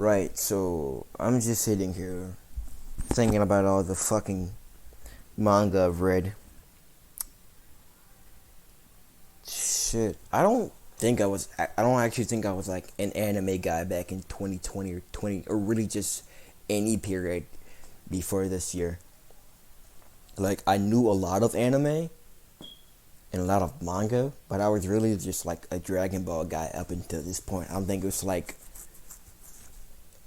Right, so I'm just sitting here thinking about all the fucking manga I've read. Shit, I don't actually think I was like an anime guy back in 2020 or 20, or really just any period before this year. Like, I knew a lot of anime and a lot of manga, but I was really just like a Dragon Ball guy up until this point. I don't think it was like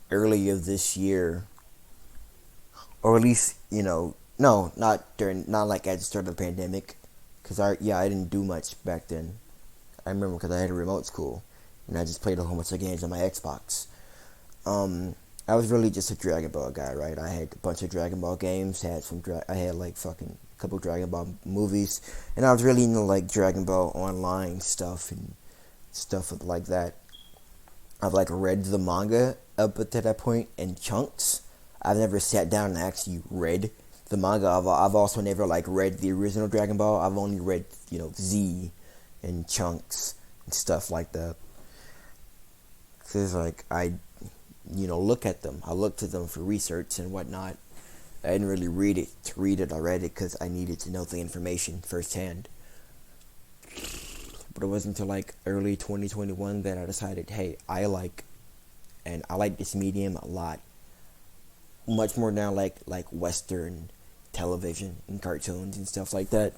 earlier this year, or at least no, not like at the start of the pandemic, because I didn't do much back then. I remember because I had a remote school and I just played a whole bunch of games on my Xbox. I was really just a Dragon Ball guy, right? I had a bunch of Dragon Ball games. I had like fucking couple Dragon Ball movies, and I was really into like Dragon Ball online stuff and stuff like that. I've like read the manga up to that point in chunks. I've never sat down and actually read the manga. I've also never like read the original Dragon Ball. I've only read Z and chunks and stuff like that. Cause like I look at them. I looked at them for research and whatnot. I didn't really read it to read it. I read it because I needed to know the information firsthand. But it wasn't until like early 2021 that I decided, hey, I like this medium a lot. Much more now like Western television and cartoons and stuff like that.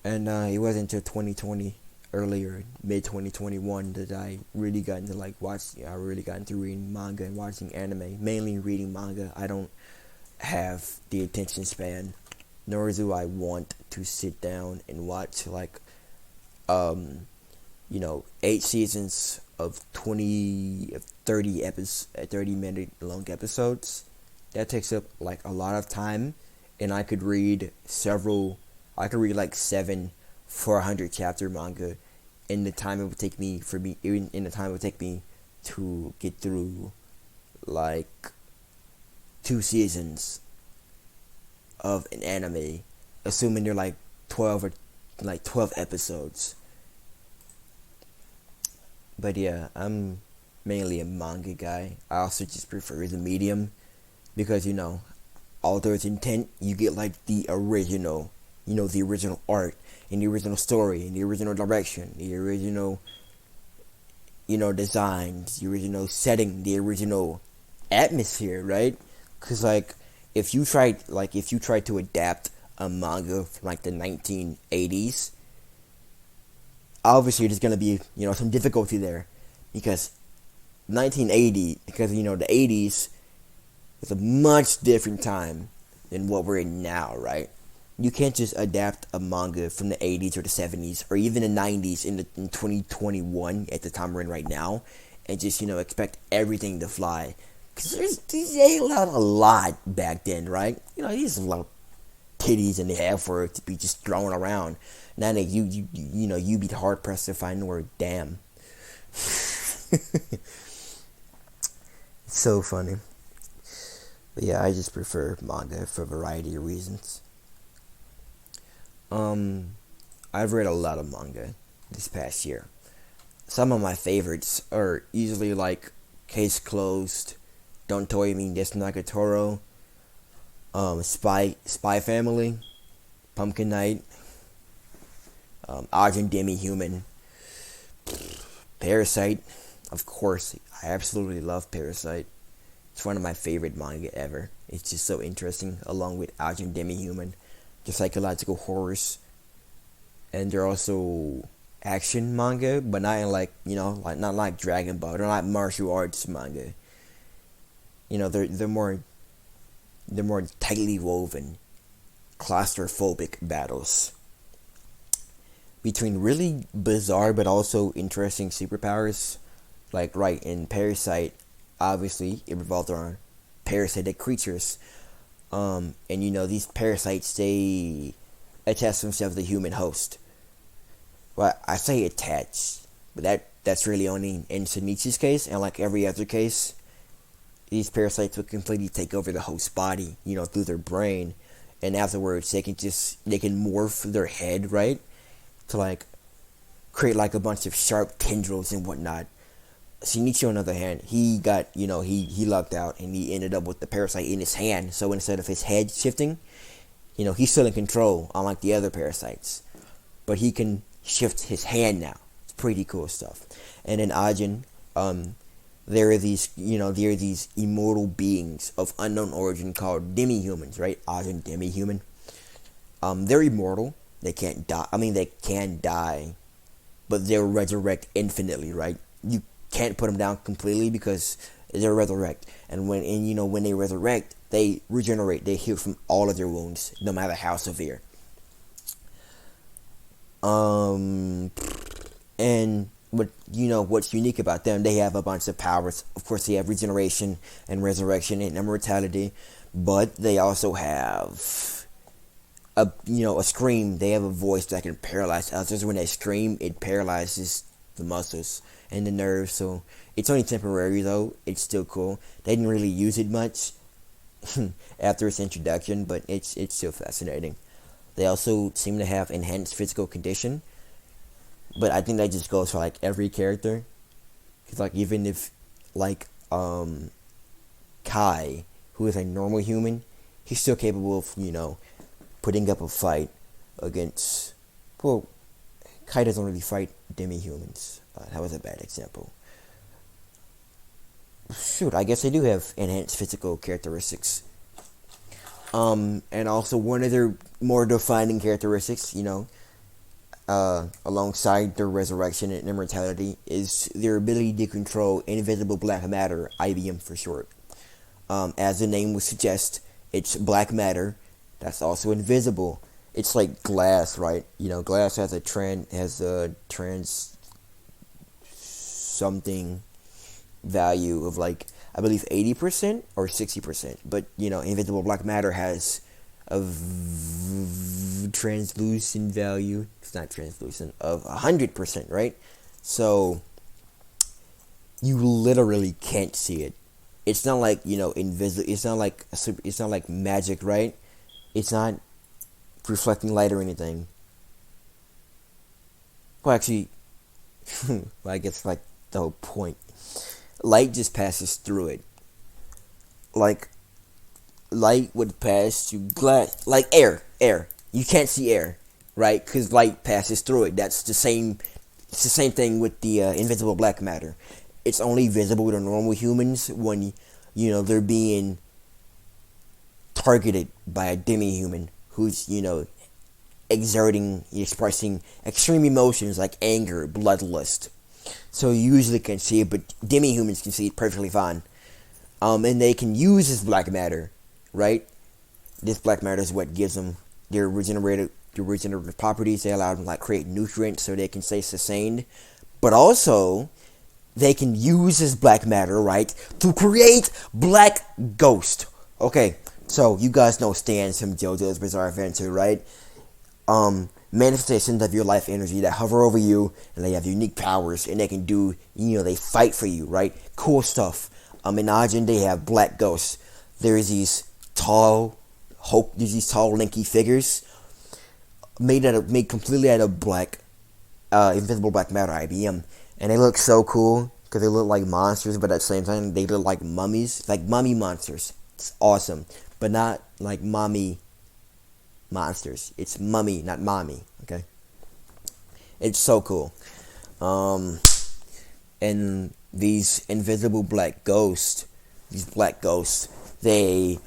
And it wasn't until 2020, earlier mid 2021, that I really got into I really got into reading manga and watching anime. Mainly reading manga. I don't have the attention span, nor do I want to sit down and watch 8 seasons of 30 minute long episodes. That takes up like a lot of time, and I could read like 7 400 chapter manga in the time it would take me to get through like 2 seasons of an anime, assuming they're like 12 episodes. But yeah, I'm mainly a manga guy. I also just prefer the medium because although it's intent, you get like the original art and the original story and the original direction, the original designs, the original setting, the original atmosphere, right? Because if you try to adapt a manga from like the 1980s, obviously there's gonna be some difficulty there, because 1980, because the 80s is a much different time than what we're in now, right? You can't just adapt a manga from the 80s or the 70s or even the 90s in 2021 at the time we're in right now and just expect everything to fly, because they allowed a lot back then, right? There's a lot of titties in the air for it to be just thrown around. Now that you'd be hard pressed to find the word damn. It's so funny. But yeah, I just prefer manga for a variety of reasons. I've read a lot of manga this past year. Some of my favorites are easily like Case Closed, Don't Toy Me Desu Nagatoro, Spy Family, Pumpkin Night, Ajin Demi-Human, Parasyte. Of course, I absolutely love Parasyte. It's one of my favorite manga ever. It's just so interesting, along with Ajin Demi-Human. The psychological horrors, and they're also action manga, but not in not like Dragon Ball. They're not martial arts manga. They're more tightly woven, claustrophobic battles between really bizarre but also interesting superpowers. Like right in Parasyte, obviously it revolved around parasitic creatures. And these parasites, they attach themselves to the human host. Well, I say attach, but that's really only in Shinichi's case, and like every other case, these parasites will completely take over the host's body, through their brain, and afterwards they can morph their head, right, to like create like a bunch of sharp tendrils and whatnot. Shinichi, on the other hand, he got, he lucked out and he ended up with the parasite in his hand. So instead of his head shifting, he's still in control, unlike the other parasites. But he can shift his hand now. It's pretty cool stuff. And in Ajin, there are these immortal beings of unknown origin called Demi-Humans, right? Ajin Demi-Human. They're immortal. They can't die. I mean, they can die, but they'll resurrect infinitely, right? You can't put them down completely because they'll resurrect. And when they resurrect, they regenerate. They heal from all of their wounds, no matter how severe. And what's unique about them? They have a bunch of powers. Of course, they have regeneration and resurrection and immortality, but they also have a scream. They have a voice that can paralyze others. When they scream, it paralyzes the muscles and the nerves. So it's only temporary, though. It's still cool. They didn't really use it much after its introduction, but it's still fascinating. They also seem to have enhanced physical condition, but I think that just goes for like every character. Cause like even if like Kai, who is a normal human, he's still capable of putting up a fight against. Well, Kai doesn't really fight demi-humans. That was a bad example. Shoot, I guess they do have enhanced physical characteristics. And also one of their more defining characteristics, alongside their resurrection and immortality, is their ability to control invisible black matter, IBM for short. As the name would suggest, it's black matter that's also invisible. It's like glass, right? Glass has a trans something value of like, I believe 80% or 60%, but invisible black matter has a translucent value. It's not translucent, of 100%, right? So you literally can't see it. It's not like invisible. It's not like magic, right? It's not reflecting light or anything. Well, actually, well, I guess like the whole point. Light just passes through it. Like light would pass through glass, like air. You can't see air, right? Because light passes through it. That's the same. It's the same thing with the invisible black matter. It's only visible to normal humans when they're being targeted by a demi-human who's expressing extreme emotions like anger, bloodlust. So you usually can see it, but demi-humans can see it perfectly fine. And they can use this black matter, right? This black matter is what gives them their regenerative properties. They allow them to create nutrients so they can stay sustained. But also, they can use this black matter, right, to create black ghost. Okay, so you guys know Stans from JoJo's Bizarre Adventure, right? Manifestations of your life energy that hover over you, and they have unique powers, and they can do, they fight for you, right? Cool stuff. In Ajin, they have black ghosts. There's these tall, lanky figures made completely out of black, invisible black matter, IBM, and they look so cool because they look like monsters, but at the same time they look like mummies, like mummy monsters. It's awesome, but not like mommy monsters. It's mummy, not mommy. Okay, it's so cool. And these invisible black ghosts, they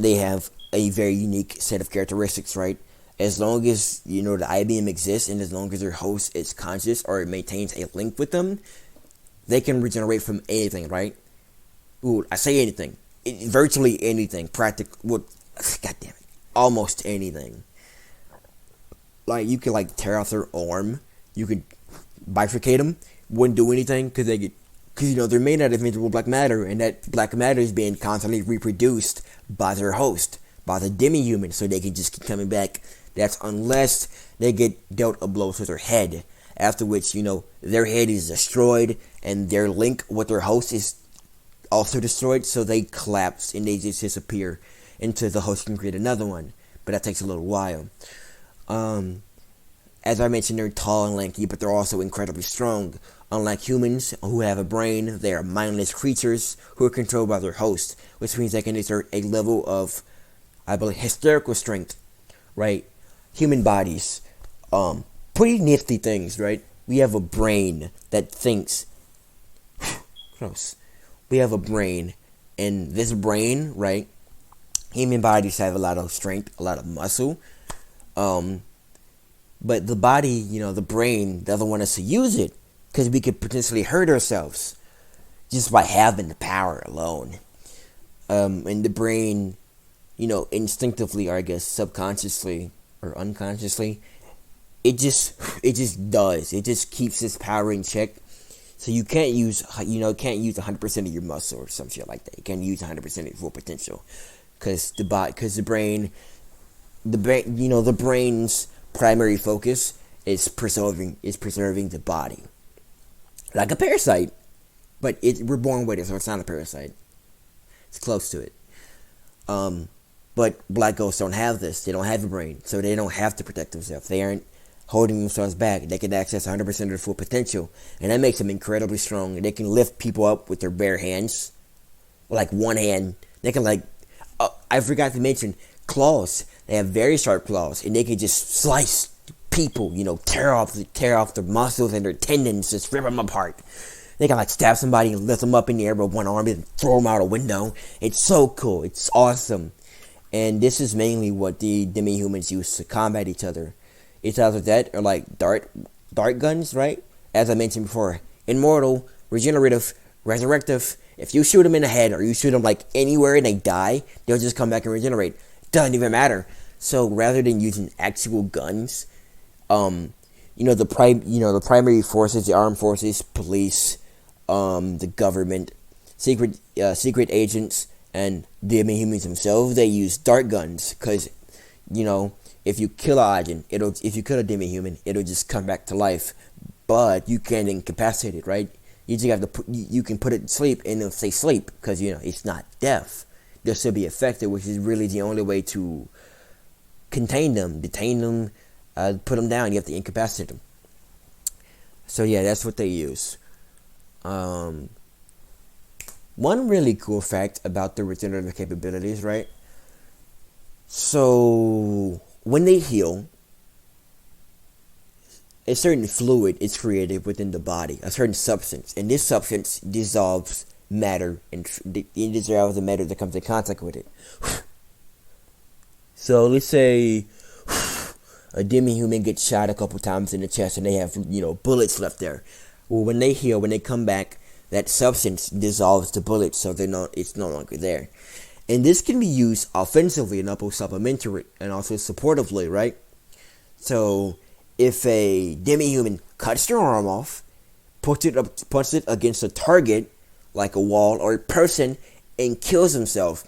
have a very unique set of characteristics, right? As long as the IBM exists, and as long as their host is conscious or maintains a link with them, they can regenerate from anything, right? Ooh, I say anything, virtually anything, God damn it, almost anything. Like you could tear off their arm, you could bifurcate them, wouldn't do anything because they're made out of invisible black matter, and that black matter is being constantly reproduced by their host, by the demi-human, so they can just keep coming back. That's unless they get dealt a blow to their head, after which, their head is destroyed, and their link with their host is also destroyed, so they collapse, and they just disappear until the host can create another one, but that takes a little while. As I mentioned, they're tall and lanky, but they're also incredibly strong. Unlike humans who have a brain, they are mindless creatures who are controlled by their host, which means they can exert a level of, I believe, hysterical strength, right? Human bodies, pretty nifty things, right? We have a brain that thinks. Gross. We have a brain, and this brain, right? Human bodies have a lot of strength, a lot of muscle, but the body, the brain doesn't want us to use it because we could potentially hurt ourselves just by having the power alone. And the brain, instinctively, or I guess subconsciously or unconsciously, it just does. It just keeps its power in check. So you can't use 100% of your muscle or some shit like that. You can't use 100% of your full potential because the brain's primary focus is preserving the body, like a parasite. But we're born with it, so it's not a parasite. It's close to it. But black ghosts don't have this. They don't have a brain, so they don't have to protect themselves. They aren't holding themselves back. They can access 100% of their full potential, and that makes them incredibly strong. And they can lift people up with their bare hands, like one hand. They can I forgot to mention claws. They have very sharp claws, and they can just slice people. Tear off their muscles and their tendons, just rip them apart. They can stab somebody and lift them up in the air with one arm and throw them out a window. It's so cool. It's awesome. And this is mainly what the demi-humans use to combat each other. Each other that are like dart guns, right? As I mentioned before, immortal, regenerative, resurrective. If you shoot them in the head or you shoot them anywhere and they die, they'll just come back and regenerate. Doesn't even matter. So rather than using actual guns, the primary forces, the armed forces, police, the government, secret agents, and the demi-humans themselves, they use dart guns because, if you kill a Ajin, if you kill a demi-human, it'll just come back to life. But you can't incapacitate it, right? You just have to you can put it to sleep and it'll stay sleep because it's not death. They'll still be affected, which is really the only way to contain them, detain them, put them down. You have to incapacitate them. So yeah, that's what they use. One really cool fact about the regenerative capabilities, right? So when they heal, a certain fluid is created within the body, a certain substance, and this substance dissolves matter, and it dissolves the matter that comes in contact with it. So let's say a demi-human gets shot a couple times in the chest, and they have bullets left there. Well, when they heal, when they come back, that substance dissolves the bullets, so it's no longer there. And this can be used offensively and also supplementary and also supportively, right? So if a demi-human cuts their arm off, puts it against a target like a wall or a person and kills himself,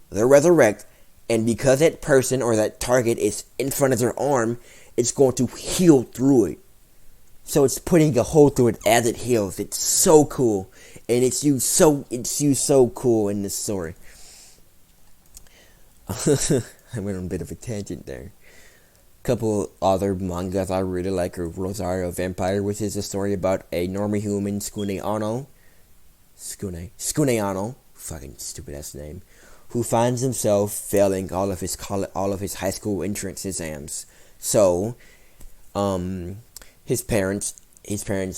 they resurrect, and because that person or that target is in front of their arm, it's going to heal through it. So it's putting a hole through it as it heals. It's so cool, and it's used so cool in this story. I went on a bit of a tangent there. Couple other mangas I really like are Rosario Vampire, which is a story about a normal human, Skune Ano, fucking stupid ass name, who finds himself failing all of his high school entrance exams. So, his parents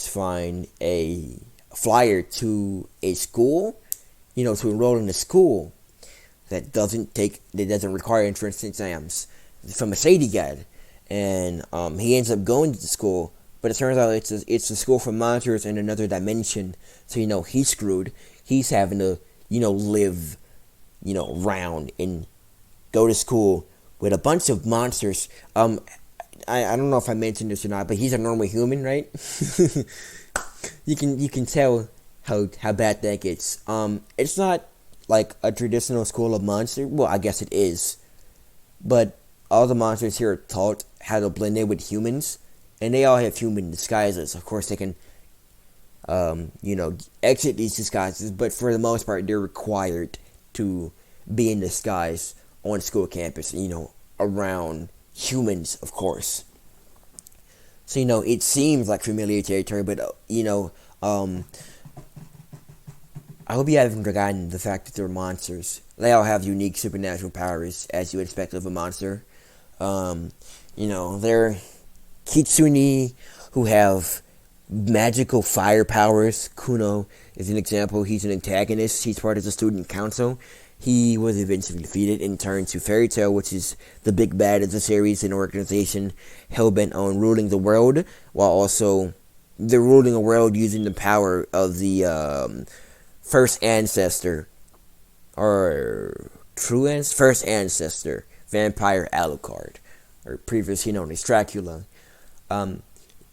find a flyer to a school, to enroll in a school that doesn't require entrance exams, from a shady guy, and he ends up going to the school, but it turns out it's a school for monsters in another dimension. So he's screwed. He's having to live around and go to school with a bunch of monsters. I don't know if I mentioned this or not, but he's a normal human, right? you can tell how bad that gets. It's not like a traditional school of monsters. Well, I guess it is, but all the monsters here are taught how to blend in with humans, and they all have human disguises. Of course, they can, exit these disguises, but for the most part, they're required to be in disguise on school campus, around humans, of course. So it seems like familiar territory, but um, I hope you haven't forgotten the fact that they're monsters. They all have unique supernatural powers, as you would expect of a monster. Um, they're kitsune who have magical fire powers. Kuno is an example. He's an antagonist. He's part of the student council. He was eventually defeated and turned to Fairy Tail, which is the big bad of the series, an organization hell-bent on ruling the world, while also they're ruling the world using the power of the first ancestor, or first ancestor, vampire Alucard, or previously known as Dracula. Um,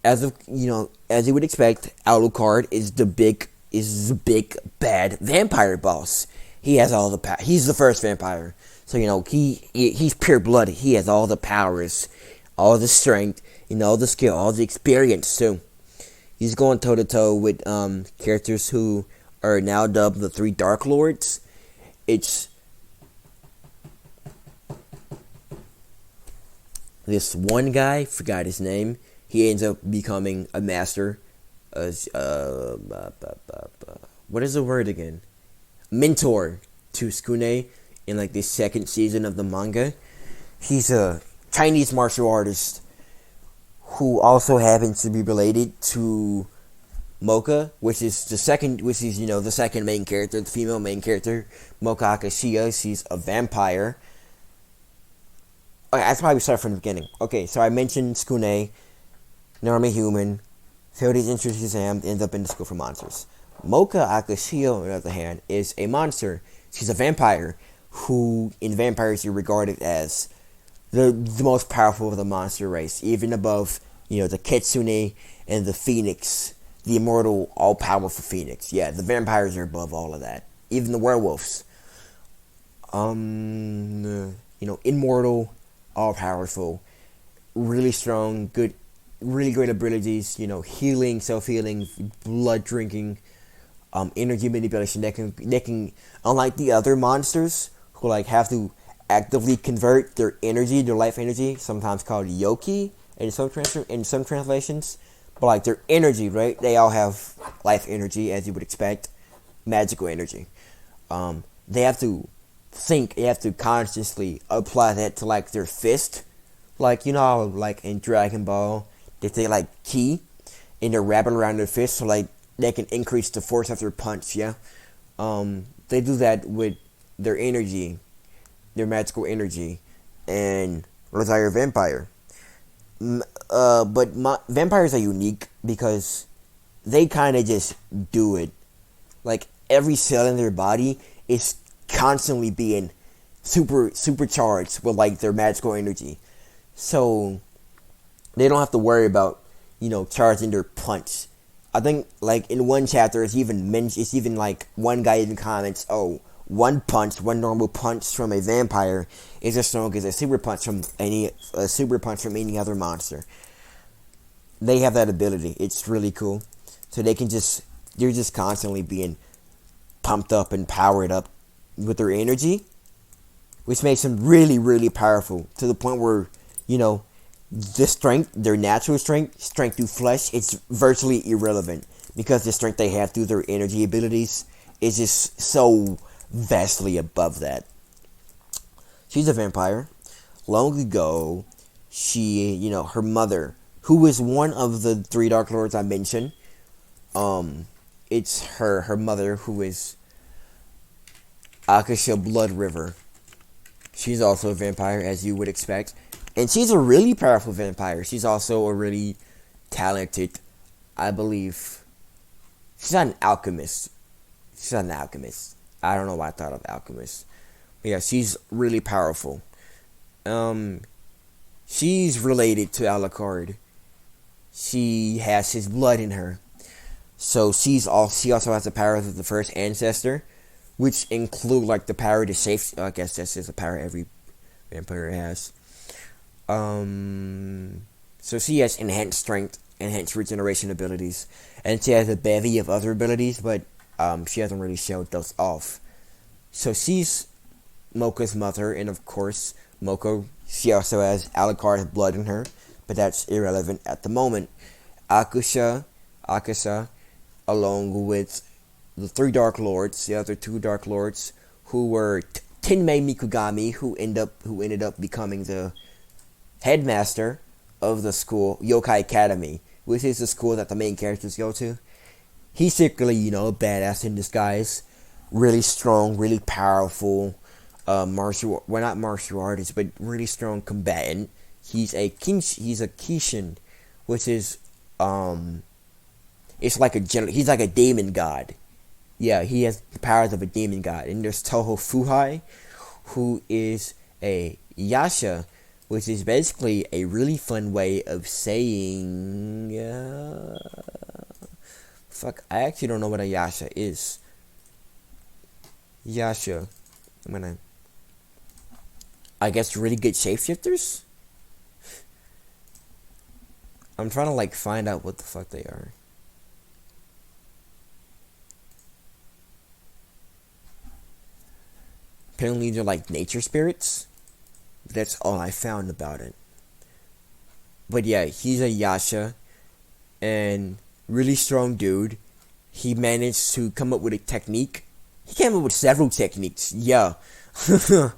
as you would expect, Alucard is the big bad vampire boss. He has all the power. He's the first vampire, so he's pure blood. He has all the powers, all the strength, all the skill, all the experience too. He's going toe to toe with characters who are now dubbed the Three Dark Lords. It's this one guy, forgot his name. He ends up becoming a master. What is the word again? Mentor to Skune in like the second season of the manga. He's a Chinese martial artist who also happens to be related to Mocha, which is the second main character, the female main character, Mocha Akashiya. She's a vampire. Okay, that's why we start from the beginning. Okay, so I mentioned Skune, Demi-Human, failed his entrance exam, ends up in the school for monsters. Mocha Akashiya, on the other hand, is a monster. She's a vampire who, in vampires, are regarded as the most powerful of the monster race, even above, the Kitsune and the Phoenix, the immortal, all-powerful Phoenix. Yeah, the vampires are above all of that. Even the werewolves. Immortal, all-powerful, really strong, really great abilities, healing, self-healing, blood drinking, energy manipulation. They can, unlike the other monsters who have to actively convert their energy, their life energy, sometimes called yoki in some translations, but their energy, right? They all have life energy, as you would expect, magical energy. They have to think, they have to consciously apply that to their fist, how in Dragon Ball they take ki and they wrap it around their fist so they can increase the force of their punch. Yeah, they do that with their energy, their magical energy, and Rosario Vampire. But vampires are unique because they kind of just do it. Every cell in their body is constantly being supercharged with their magical energy, so they don't have to worry about charging their punch. I think in one chapter it's even one guy even comments, oh, one normal punch from a vampire is as strong as a super punch from any other monster. They have that ability. It's really cool. So they're just constantly being pumped up and powered up with their energy, which makes them really, really powerful to the point where, the strength, their natural strength through flesh, it's virtually irrelevant because the strength they have through their energy abilities is just so vastly above that. She's a vampire. Long ago, her mother, who was one of the Three Dark Lords I mentioned, it's her mother who is Akasha Blood River. She's also a vampire, as you would expect. And she's a really powerful vampire. She's also a really talented, I believe. She's not an alchemist. I don't know why I thought of alchemist. But yeah, she's really powerful. She's related to Alucard. She has his blood in her. So she also has the power of the first ancestor, which include the power to save. I guess that's just a power every vampire has. So she has enhanced strength, enhanced regeneration abilities, and she has a bevy of other abilities, but she hasn't really showed those off. So she's Mocha's mother, and of course, Mocha, she also has Alucard's blood in her, but that's irrelevant at the moment. Akusha, Akasa, along with the three Dark Lords, the other two Dark Lords, who were Tenmei Mikugami, who ended up becoming the headmaster of the school, Yokai Academy, which is the school that the main characters go to. He's secretly, a badass in disguise, really strong, really powerful, not martial artist, but really strong combatant. He's a Kishin, which is, it's like he's like a demon god. Yeah, he has the powers of a demon god. And there's Toho Fuhai, who is a Yasha, which is basically a really fun way of saying, fuck, I actually don't know what a Yasha is. Yasha. I guess really good shapeshifters? I'm trying to find out what the fuck they are. Apparently they're nature spirits. That's all I found about it. But yeah, he's a Yasha and really strong dude. He managed to come up with a technique. He came up with several techniques. Yeah. So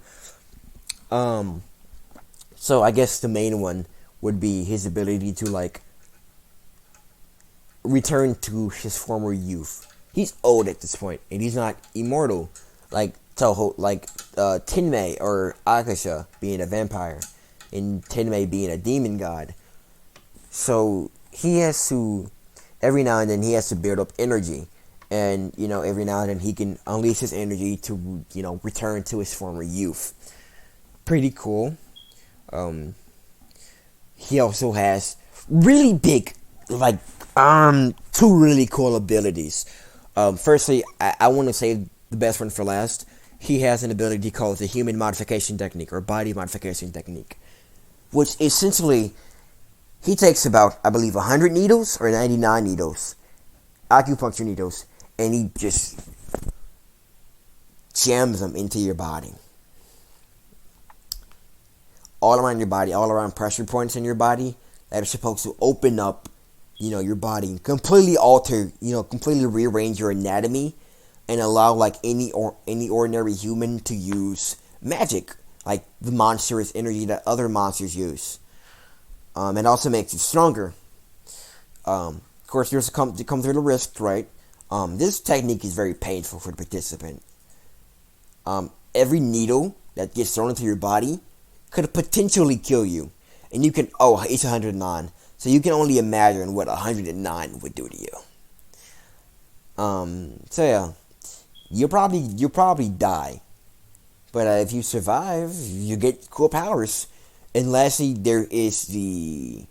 I guess the main one would be his ability to return to his former youth. He's old at this point, and he's not immortal like Tenmei or Akasha being a vampire, and Tenmei being a demon god. So he has to, every now and then he has to build up energy, and every now and then he can unleash his energy to return to his former youth. Pretty cool. He also has really big, two really cool abilities. Firstly, I want to save the best one for last. He has an ability called the human modification technique, or body modification technique, which essentially, he takes about, I believe, 100 needles or 99 needles, acupuncture needles, and he just jams them into your body. All around your body, all around pressure points in your body that are supposed to open up, your body, completely alter, completely rearrange your anatomy, and allow any ordinary human to use magic, like the monstrous energy that other monsters use. It also makes you stronger. Of course, there's come through the risk, right? This technique is very painful for the participant. Every needle that gets thrown into your body could potentially kill you. And you can, it's 109. So you can only imagine what 109 would do to you. So yeah, you'll probably die. But if you survive, you get cool powers. And lastly, there is the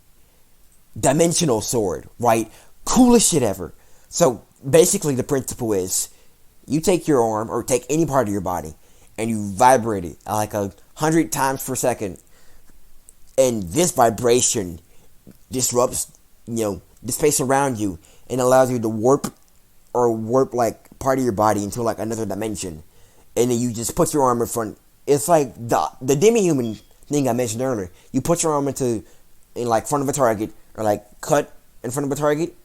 dimensional sword, right? Coolest shit ever. So basically the principle is, you take your arm, or take any part of your body, and you vibrate it at 100 times per second. And this vibration disrupts, the space around you, and allows you to warp part of your body into another dimension. And then you just put your arm in front. It's like the Demi-Human thing I mentioned earlier. You put your arm in front of a target, or cut in front of a target.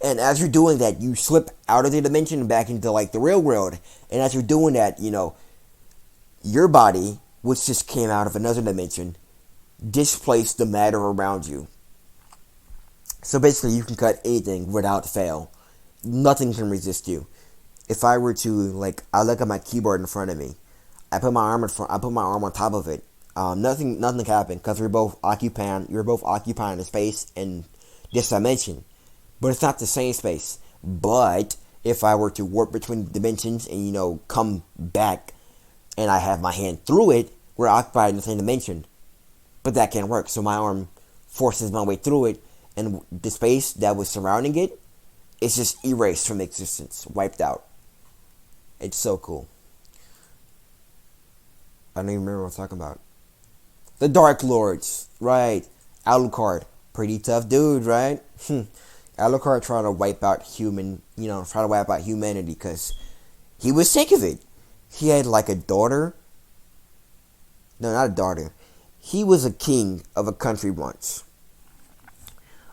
And as you're doing that, you slip out of the dimension and back into the real world. And as you're doing that, your body, which just came out of another dimension, displaced the matter around you. So basically, you can cut anything without fail. Nothing can resist you. If I were to I look at my keyboard in front of me, I put my arm on top of it. Nothing can happen because you're both occupying the space in this dimension, but it's not the same space. But if I were to warp between dimensions and come back, and I have my hand through it, we're occupied in the same dimension. But that can't work, so my arm forces my way through it, and the space that was surrounding it is just erased from existence, wiped out. It's so cool. I don't even remember what I'm talking about. The Dark Lords, right? Alucard, pretty tough dude, right? Alucard tried to wipe out humanity because he was sick of it. He had a daughter. No, not a daughter. He was a king of a country once.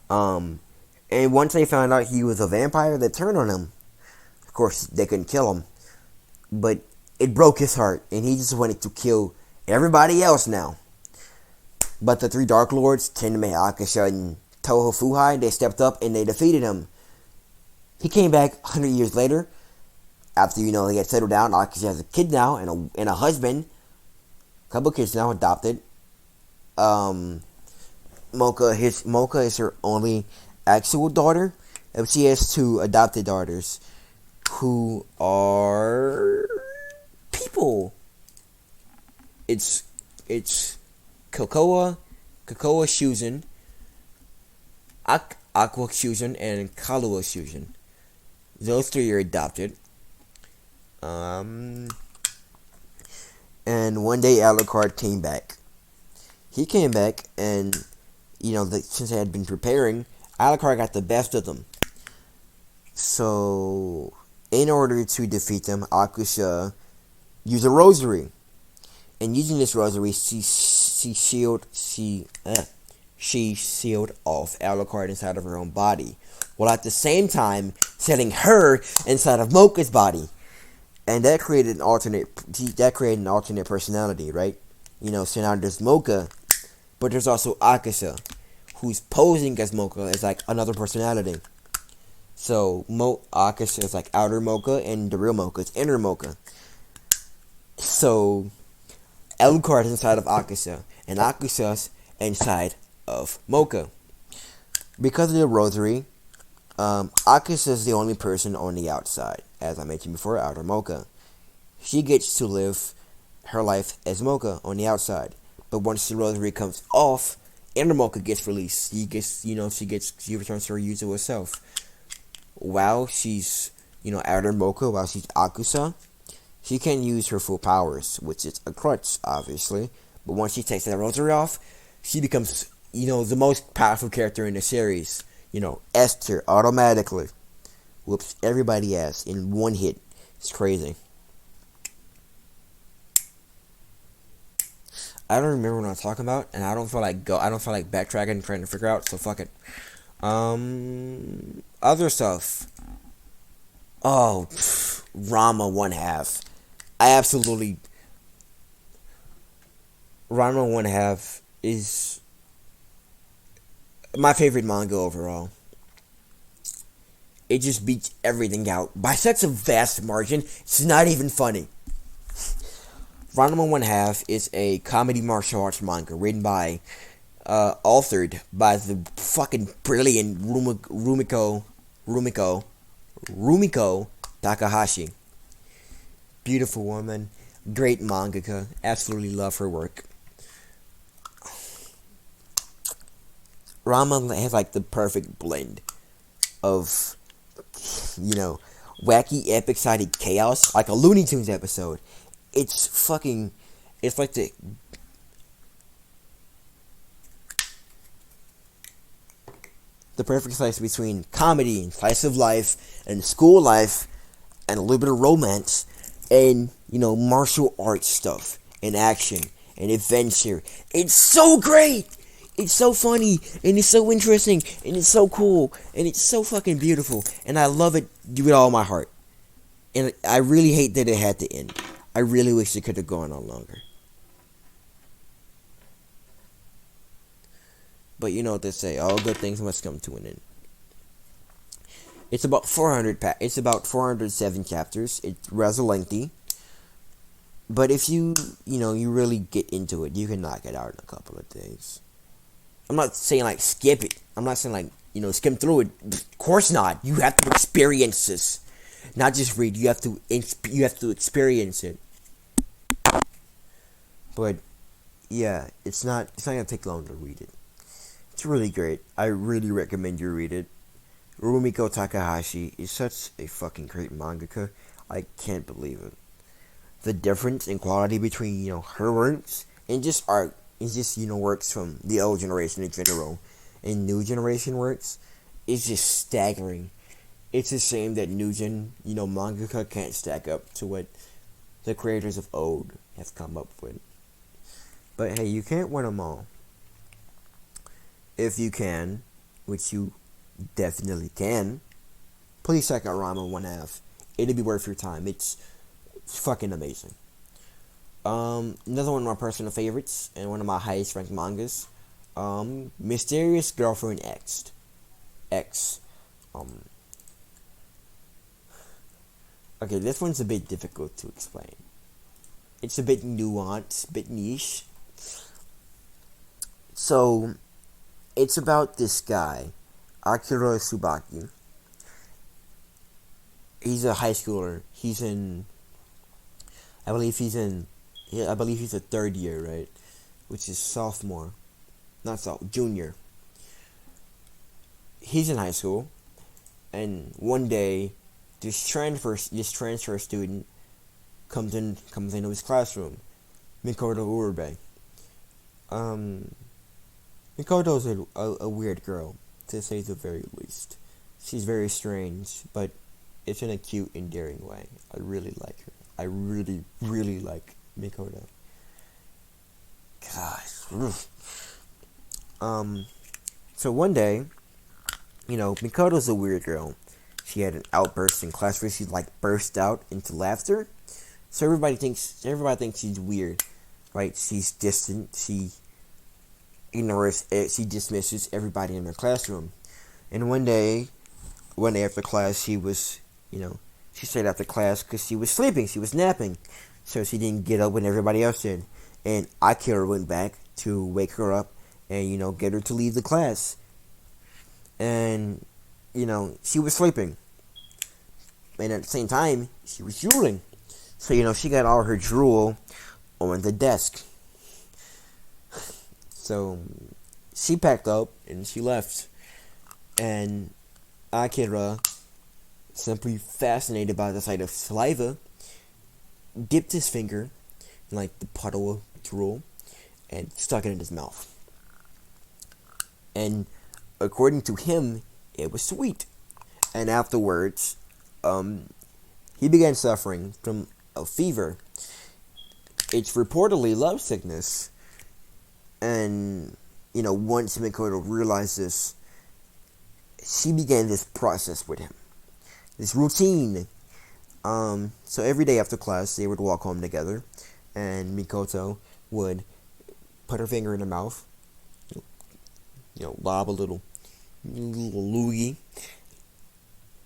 Um, and once they found out he was a vampire, they turned on him. Of course, they couldn't kill him, but it broke his heart, and he just wanted to kill everybody else now. But the three Dark Lords, Tenmei, Akasha, and Toho Fuhai, they stepped up and they defeated him. He came back 100 years later, after, he had settled down. Akasha has a kid now, and a husband. A couple kids now, adopted. Mocha is her only actual daughter. And she has two adopted daughters, who are people. It's Cocoa Shuzen, Aqua Shuzen, and Kalua Shuzen. Those three are adopted. And one day Alucard came back. He came back, and since they had been preparing, Alucard got the best of them. So, in order to defeat them, Akusha used a rosary. And using this rosary, she sealed off Alucard inside of her own body, while at the same time setting her inside of Mocha's body. And that created an alternate personality, right? So now there's Mocha, but there's also Akasha, who's posing as Mocha as like another personality. So Akasha is like outer Mocha, and the real Mocha is inner Mocha. So Alucard is inside of Akasha, and Akasha's inside of Mocha. Because of the rosary, Akasha is the only person on the outside. As I mentioned before, outer Mocha. She gets to live her life as Mocha on the outside. But once the rosary comes off, inner Mocha gets released. She returns to her usual self. While she's, outer Mocha, while she's Akasha, she can use her full powers, which is a crutch, obviously. But once she takes that rosary off, she becomes, the most powerful character in the series. Esther, automatically. Whoops everybody ass in one hit. It's crazy. I don't remember what I'm talking about, and I don't feel like backtracking and trying to figure out, so fuck it. Other stuff. Oh, Ranma 1/2. Ranma 1/2 is my favorite manga overall. It just beats everything out by such a vast margin. It's not even funny. Ranma 1/2 is a comedy martial arts manga written by, authored by the fucking brilliant Rumiko Takahashi. Beautiful woman, great mangaka. Absolutely love her work. Ranma has like the perfect blend of, wacky, epic-sided chaos, like a Looney Tunes episode. It's like the perfect slice between comedy and slice of life and school life and a little bit of romance and, martial arts stuff and action and adventure. It's so great! It's so funny, and it's so interesting, and it's so cool, and it's so fucking beautiful, and I love it with all my heart. And I really hate that it had to end. I really wish it could have gone on longer. But you know what they say, all good things must come to an end. It's about 407 chapters. It's rather lengthy. But if you really get into it, you can knock it out in a couple of days. I'm not saying like skip it. I'm not saying like, skim through it. Of course not. You have to experience this. Not just read. You have to experience it. But yeah, it's not gonna take long to read it. It's really great. I really recommend you read it. Rumiko Takahashi is such a fucking great mangaka. I can't believe it. The difference in quality between, her works and just art, and just, works from the old generation in general and new generation works is just staggering. It's a shame that new gen, mangaka can't stack up to what the creators of old have come up with. But hey, you can't win them all. If you can, which you definitely can, please check out Ranma 1/2. It'll be worth your time. It's fucking amazing. Another one of my personal favorites and one of my highest ranked mangas. Mysterious Girlfriend X. X. Um, okay, this one's a bit difficult to explain. It's a bit nuanced, a bit niche. So, it's about this guy, Akira Tsubaki. He's a high schooler. I believe he's in, yeah, I believe he's a third year, right? Which is sophomore, not junior. He's in high school, and one day, this transfer student comes into his classroom, Mikoto Urube. Um, Mikoto's a weird girl, to say the very least. She's very strange, but it's in a cute, endearing way. I really like her. I really, really like Mikoto. Gosh. So one day, Mikoto's a weird girl. She had an outburst in class where she burst out into laughter. So everybody thinks she's weird, right? She's distant. She ignores it. She dismisses everybody in her classroom. And one day after class, she stayed after class because she was sleeping. She was napping, so she didn't get up when everybody else did. And Akira went back to wake her up and get her to leave the class. And she was sleeping, and at the same time she was drooling. So she got all her drool on the desk. So she packed up and she left. And Akira, simply fascinated by the sight of saliva, dipped his finger in the puddle of drool and stuck it in his mouth. And according to him, it was sweet. And afterwards, he began suffering from a fever. It's reportedly love sickness. And, once Mikoto realized this, she began this process with him. This routine. So every day after class, they would walk home together. And Mikoto would put her finger in her mouth. Lob a little loogie.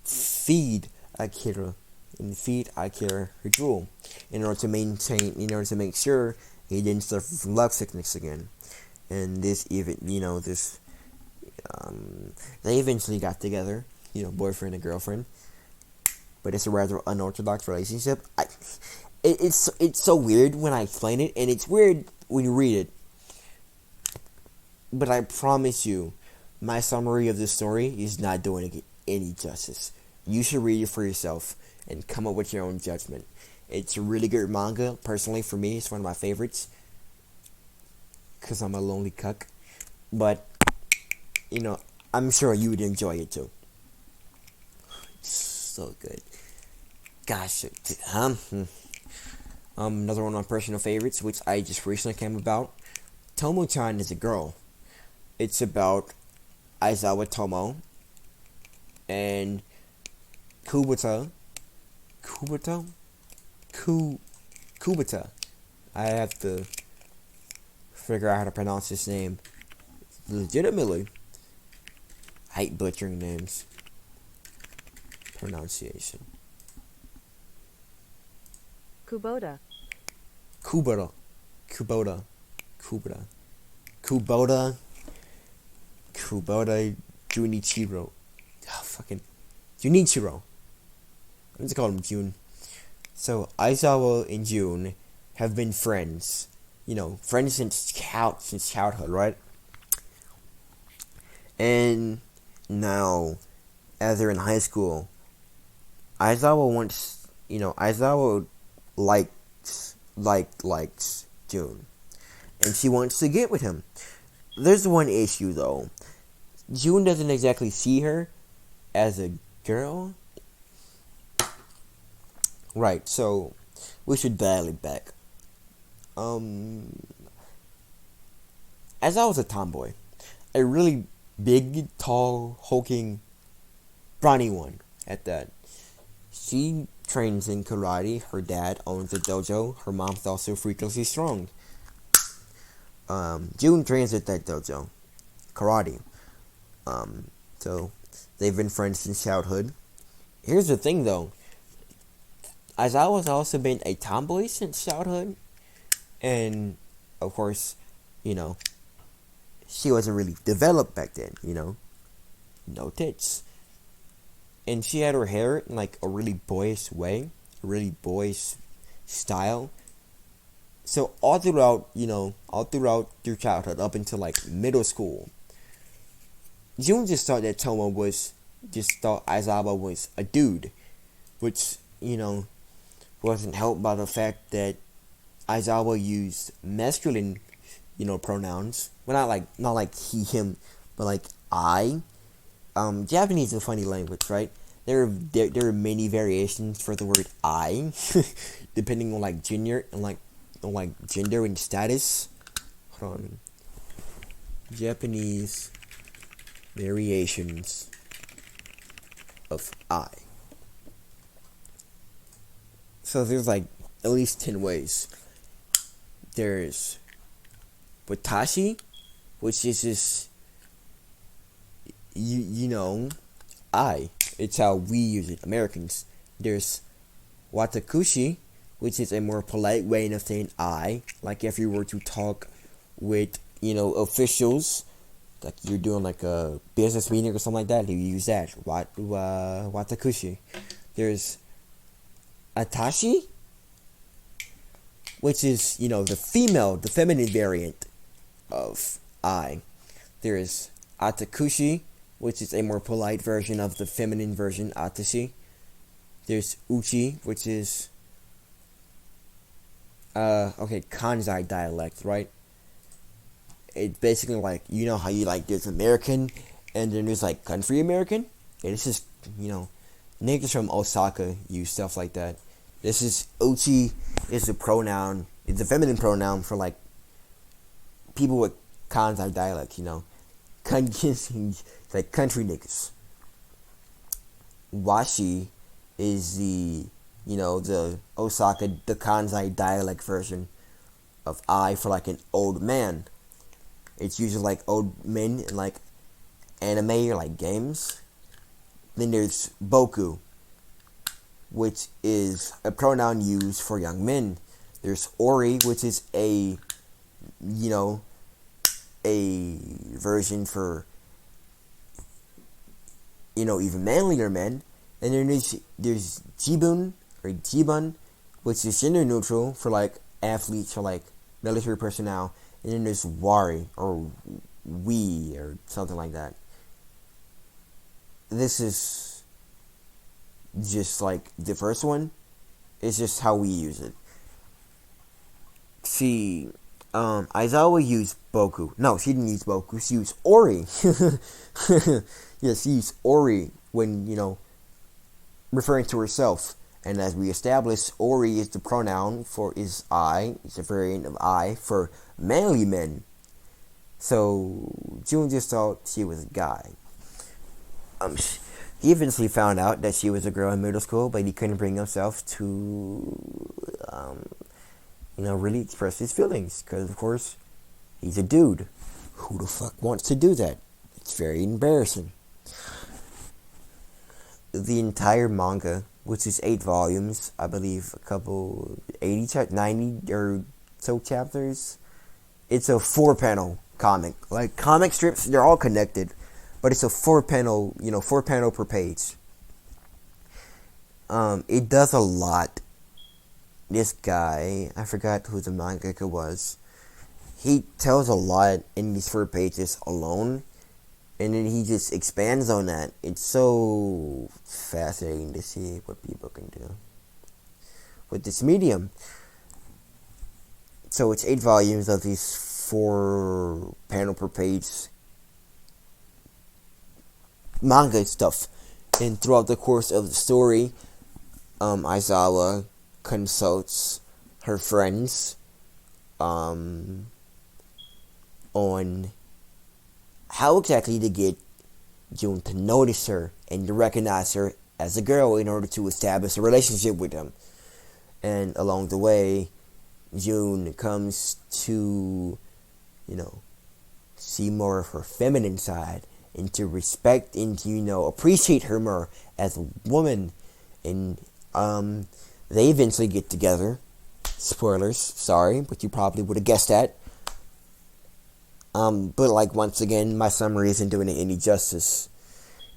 Feed Akira her drool in order to make sure he didn't suffer from love sickness again. And they eventually got together, boyfriend and girlfriend. But it's a rather unorthodox relationship. It's so weird when I explain it, and it's weird when you read it. But I promise you, my summary of this story is not doing it any justice. You should read it for yourself and come up with your own judgment. It's a really good manga. Personally, for me, it's one of my favorites. Because I'm a lonely cuck. But, I'm sure you would enjoy it too. It's so good. Gosh. Another one of my personal favorites, which I just recently came about. Tomo-chan Is a Girl. It's about Aizawa Tomo and Kubota. I have to figure out how to pronounce his name. Legitimately, I hate butchering names. Pronunciation. Kubota. Kubota Junichiro. Junichiro. I'm just call him June. So Aizawa and June have been friends. Friends since childhood, right? And now, as they're in high school, Aizawa likes June, and she wants to get with him. There's one issue though. June doesn't exactly see her as a girl. Right, so we should dial it back. As I was a tomboy, I really big, tall, hulking, brawny one at that. She trains in karate. Her dad owns a dojo. Her mom's also freakishly strong. June trains at that dojo, karate. So they've been friends since childhood. Here's the thing, though. Aizawa's also been a tomboy since childhood, and of course, you know, she wasn't really developed back then. No tits, and she had her hair in like a really boyish way, a really boyish style. So all throughout your childhood up until like middle school, June just thought that Aizawa was a dude, which wasn't helped by the fact that Aizawa used masculine, pronouns. Well, not like he, him, but like I. Japanese is a funny language, right? There are many variations for the word I, depending on like gender and status. Hold on. Japanese variations of I. So there's like at least 10 ways. There's watashi, which is just I. It's how we use it, Americans. There's watakushi, which is a more polite way of saying I. Like if you were to talk with, officials, like you're doing like a business meeting or something like that, you use that. Watakushi. There's atashi, which is, the feminine variant of I. There's atakushi, which is a more polite version of the feminine version, atashi. There's uchi, which is Kansai dialect, right? It's basically like, how you like there's American and then there's like country American. Yeah, this is, niggas from Osaka use stuff like that. This is uchi is a pronoun. It's a feminine pronoun for like people with Kansai dialect, It's like country niggas. Washi is the Osaka, the Kansai dialect version of I for like an old man. It's usually like old men in like anime or like games. Then there's boku, which is a pronoun used for young men. There's ori, which is a version for even manlier men. And then there's jibun or jibun, which is gender neutral for like athletes or like military personnel. And then there's wari or we or something like that. This is just like the first one. It's just how we use it. See, Aizawa used boku. No, she didn't use boku. She used ori. Yes, she used ori when, referring to herself. And as we established, ori is the pronoun for is I. It's a variant of I for manly men. So June just thought she was a guy. He eventually found out that she was a girl in middle school, but he couldn't bring himself to, really express his feelings. Because, of course, he's a dude. Who the fuck wants to do that? It's very embarrassing. The entire manga, which is 8 volumes, I believe a couple, 90 or so chapters, it's a 4-panel comic. Like, comic strips, they're all connected. But it's a 4-panel, 4-panel per page. It does a lot. This guy, I forgot who the mangaka was. He tells a lot in these 4 pages alone. And then he just expands on that. It's so fascinating to see what people can do with this medium. So it's 8 volumes of these 4-panel per page manga stuff. And throughout the course of the story, Aizawa consults her friends on how exactly to get June to notice her and to recognize her as a girl in order to establish a relationship with him. And along the way, June comes to, you know, see more of her feminine side and to respect and to, appreciate her more as a woman. And they eventually get together. Spoilers, sorry, but you probably would have guessed that. But like once again, my summary isn't doing it any justice.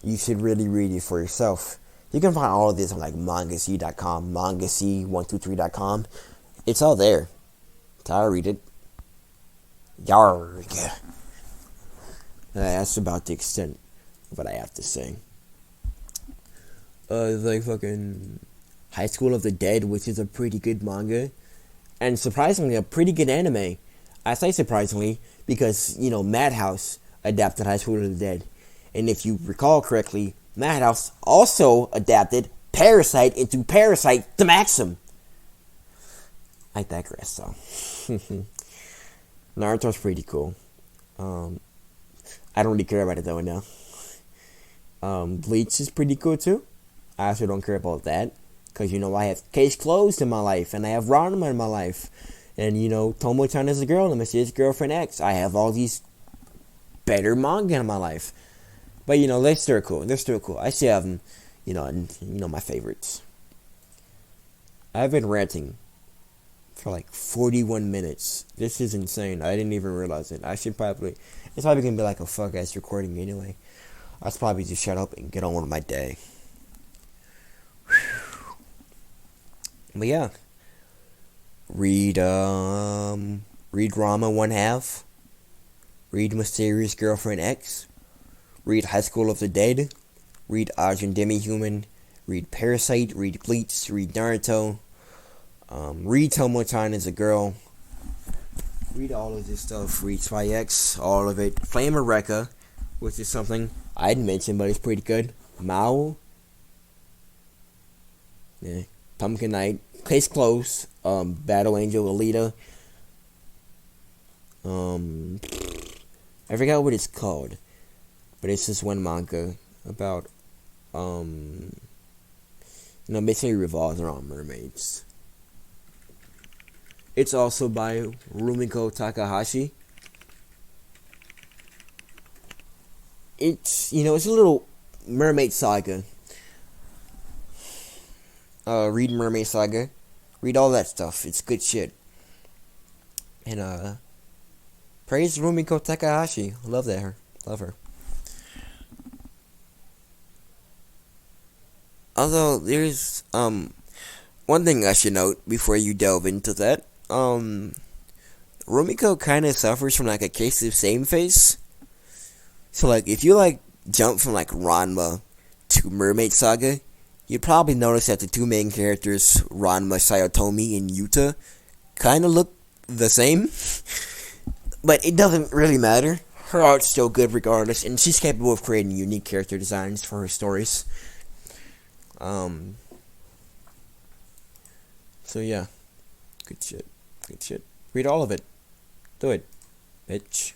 You should really read it for yourself. You can find all of this on like mangac.com, mangac123.com. It's all there. So I'll read it. Yarg. That's about the extent of what I have to say. Like fucking High School of the Dead, which is a pretty good manga, and surprisingly a pretty good anime. I say surprisingly because Madhouse adapted High School of the Dead, and if you recall correctly, Madhouse also adapted Parasyte into Parasyte the Maxim. I digress though. Naruto's pretty cool. I don't really care about it though now. Bleach is pretty cool too. I also don't care about that because I have Case Closed in my life and I have Ranma in my life, and Tomo-chan Is a girl and his girlfriend X. I have all these better manga in my life, but they're still cool. They're still cool. I still have them. My favorites. I've been ranting for like 41 minutes. This is insane. I didn't even realize it. It's probably gonna be like a fuck ass recording anyway. I should probably just shut up and get on with my day. But yeah, read Ranma 1/2. Read Mysterious Girlfriend X. Read High School of the Dead. Read Ajin Demi-Human. Read Parasyte. Read Bleach. Read Naruto. Read Tomo-chan Is a Girl. Read all of this stuff. Read Spy X. All of it. Flame Eureka, which is something I didn't mention, but it's pretty good. Mao. Yeah. Pumpkin Night. Case Closed. Battle Angel Alita. I forgot what it's called, but it's this one manga about basically revolves around mermaids. It's also by Rumiko Takahashi. It's it's a little Mermaid Saga. Read Mermaid Saga. Read all that stuff. It's good shit. And praise Rumiko Takahashi. Love her. Although there's one thing I should note before you delve into that. Rumiko kind of suffers from like a case of same face. So like if you jump from Ranma to Mermaid Saga, you'd probably notice that the two main characters, Ranma, Sayotomi, and Yuta, kind of look the same. But it doesn't really matter. Her art's still good regardless, and she's capable of creating unique character designs for her stories. So yeah, good shit. Read all of it. Do it, bitch.